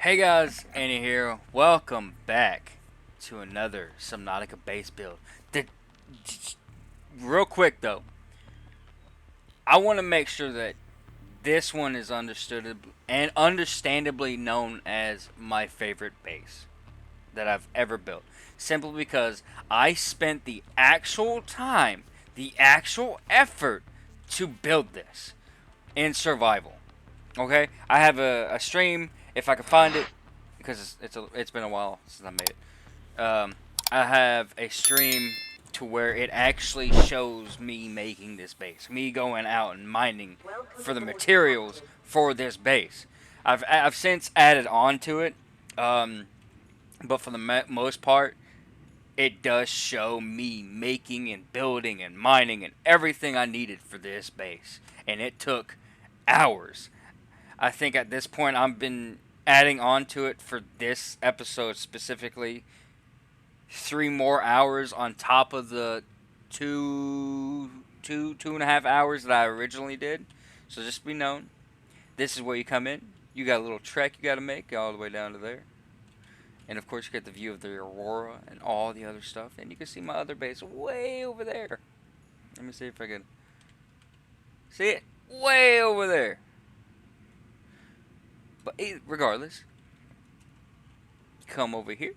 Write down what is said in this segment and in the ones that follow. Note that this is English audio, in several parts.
Hey guys, Annie here. Welcome back to another Subnautica base build. The, Real quick though, I want to make sure that this one is understood and understandably known as my favorite base that I've ever built. Simply because I spent the actual time, the actual effort to build this in survival. Okay, I have a stream if I can find it because it's been a while since I made it. I have a stream to where it actually shows me making this base, me going out and mining for the materials for this base. I've since added on to it, but for the most part, it does show me making and building and mining and everything I needed for this base, and it took hours. I think at this point I've been adding on to it for this episode specifically 3 more hours on top of the two and a half hours that I originally did. So just be known, this is where you come in. You got a little trek you got to make all the way down to there, and of course you get the view of the aurora and all the other stuff, and you can see my other base way over there. Let me see if I can see it way over there. But regardless, come over here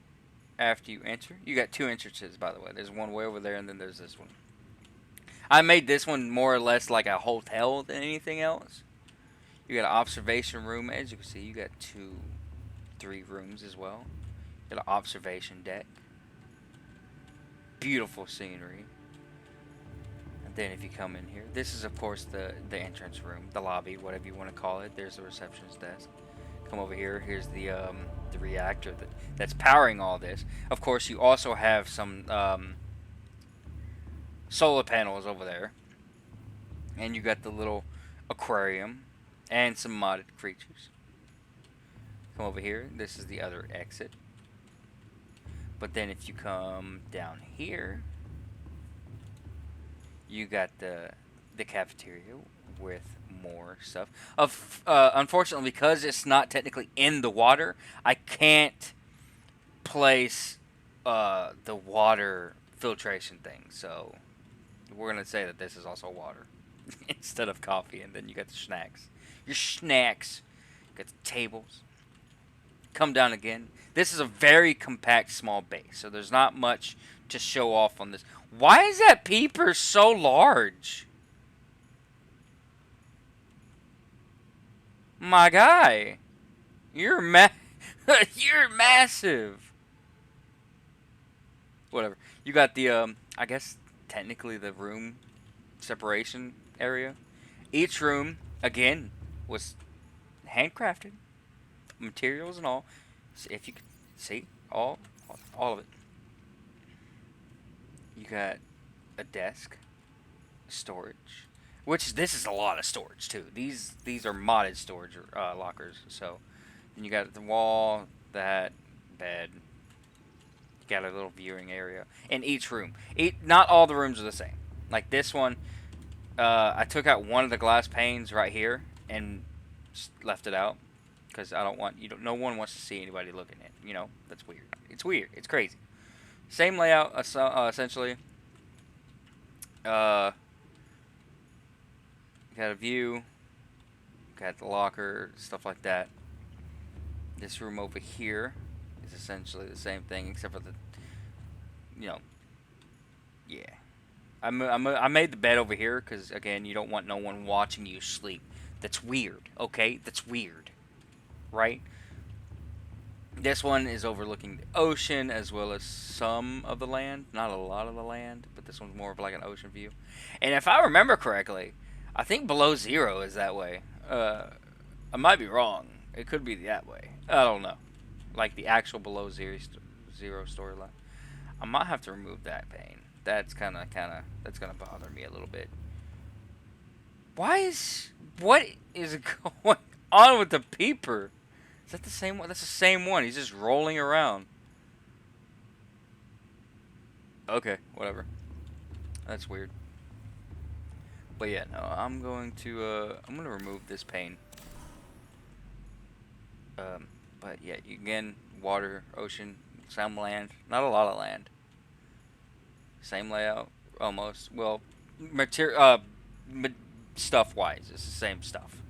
after you enter. You got two entrances, by the way. There's one way over there, and then there's this one. I made this one more or less like a hotel than anything else. You got an observation room. As you can see, you got three rooms as well. You got an observation deck. Beautiful scenery. And then if you come in here, this is of course the entrance room, the lobby, whatever you want to call it. There's the receptionist desk. Come over here. Here's the reactor that's powering all this. Of course, you also have some solar panels over there, and you got the little aquarium and some modded creatures. Come over here. This is the other exit. But then if you come down here, you got the cafeteria with more stuff. Unfortunately, because it's not technically in the water, I can't place the water filtration thing. So we're gonna say that this is also water instead of coffee. And then you got the snacks. Your snacks. You got the tables. Come down again. This is a very compact, small base, so there's not much to show off on this. Why is that peeper so large? My guy, you're you're massive. Whatever. You got the I guess technically the room separation area. Each room again was handcrafted, materials and all. So if you can see all of it. You got a desk, storage, which this is a lot of storage too. These are modded storage lockers. So then you got the wall, that bed. You got a little viewing area in each room. Not all the rooms are the same. Like this one, I took out one of the glass panes right here and left it out because I don't want no one wants to see anybody looking at. That's weird. It's weird. It's crazy. Same layout essentially. Uh, got a view. Got the locker, stuff like that. This room over here is essentially the same thing except for the, you know, yeah. I made the bed over here because again you don't want no one watching you sleep. That's weird. Okay, that's weird, right? This one is overlooking the ocean as well as some of the land. Not a lot of the land, but this one's more of like an ocean view. And if I remember correctly, I think below zero is that way. I might be wrong. It could be that way. I don't know. Like the actual below zero storyline. I might have to remove that pane. That's that's gonna bother me a little bit. What is going on with the peeper? Is that the same one? That's the same one. He's just rolling around. Okay, whatever. That's weird. But yeah, no, I'm gonna remove this pane. But yeah, again, water, ocean, some land. Not a lot of land. Same layout, almost. Well, material, stuff wise, it's the same stuff.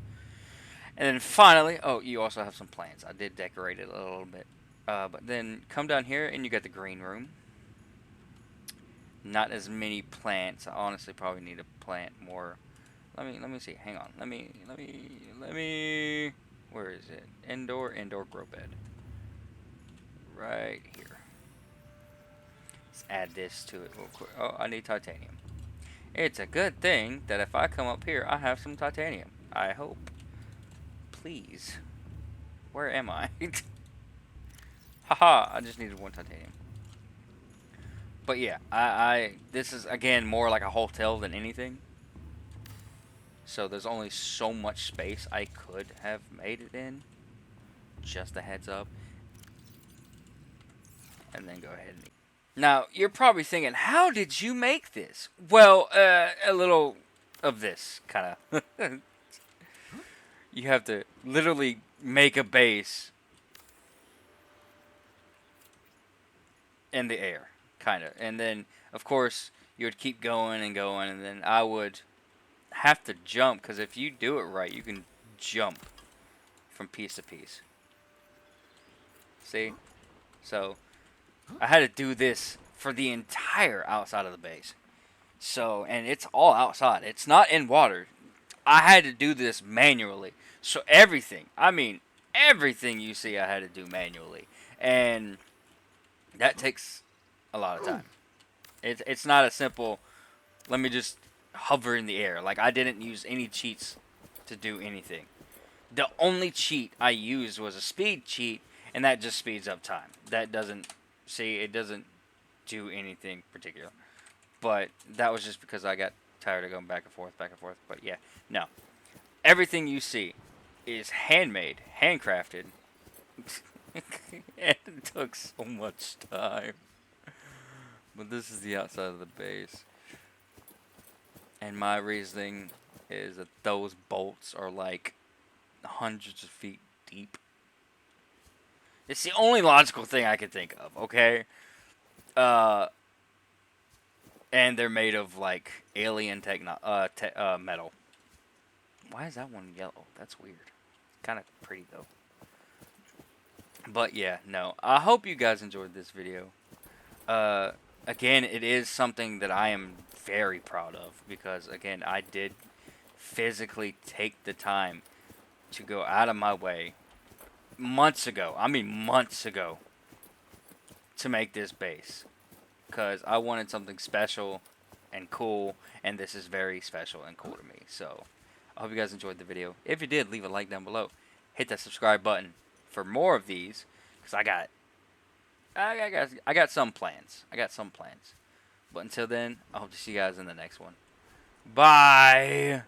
And then finally, oh, you also have some plants. I did decorate it a little bit. But then come down here and you got the green room. Not as many plants. I honestly probably need to plant more. Let me see. Hang on. Let me. Where is it? Indoor grow bed. Right here. Let's add this to it real quick. Oh, I need titanium. It's a good thing that if I come up here, I have some titanium. I hope. Please. Where am I? Haha, I just needed one titanium. But yeah, this is again more like a hotel than anything. So there's only so much space I could have made it in. Just a heads up. And then go ahead and... Now, you're probably thinking, how did you make this? Well, a little of this, kind of. You have to literally make a base in the air, kind of. And then, of course, you would keep going and going, and then I would have to jump, because if you do it right, you can jump from piece to piece. See? So, I had to do this for the entire outside of the base. So, and it's all outside. It's not in water. I had to do this manually. So everything, I mean, everything you see I had to do manually. And that takes a lot of time. It's not a simple, let me just hover in the air. Like, I didn't use any cheats to do anything. The only cheat I used was a speed cheat, and that just speeds up time. That doesn't, see, it doesn't do anything particular. But that was just because I got tired of going back and forth. But yeah, no. Everything you see is handmade, handcrafted. And it took so much time. But this is the outside of the base. And my reasoning is that those bolts are like hundreds of feet deep. It's the only logical thing I can think of, okay? And they're made of like alien metal. Why is that one yellow? That's weird. Kind of pretty though. But yeah, no. I hope you guys enjoyed this video. Again, it is something that I am very proud of because again, I did physically take the time to go out of my way months ago. I mean months ago to make this base. Because I wanted something special and cool, and this is very special and cool to me. So, I hope you guys enjoyed the video. If you did, leave a like down below. Hit that subscribe button for more of these, because I got some plans. But until then, I hope to see you guys in the next one. Bye!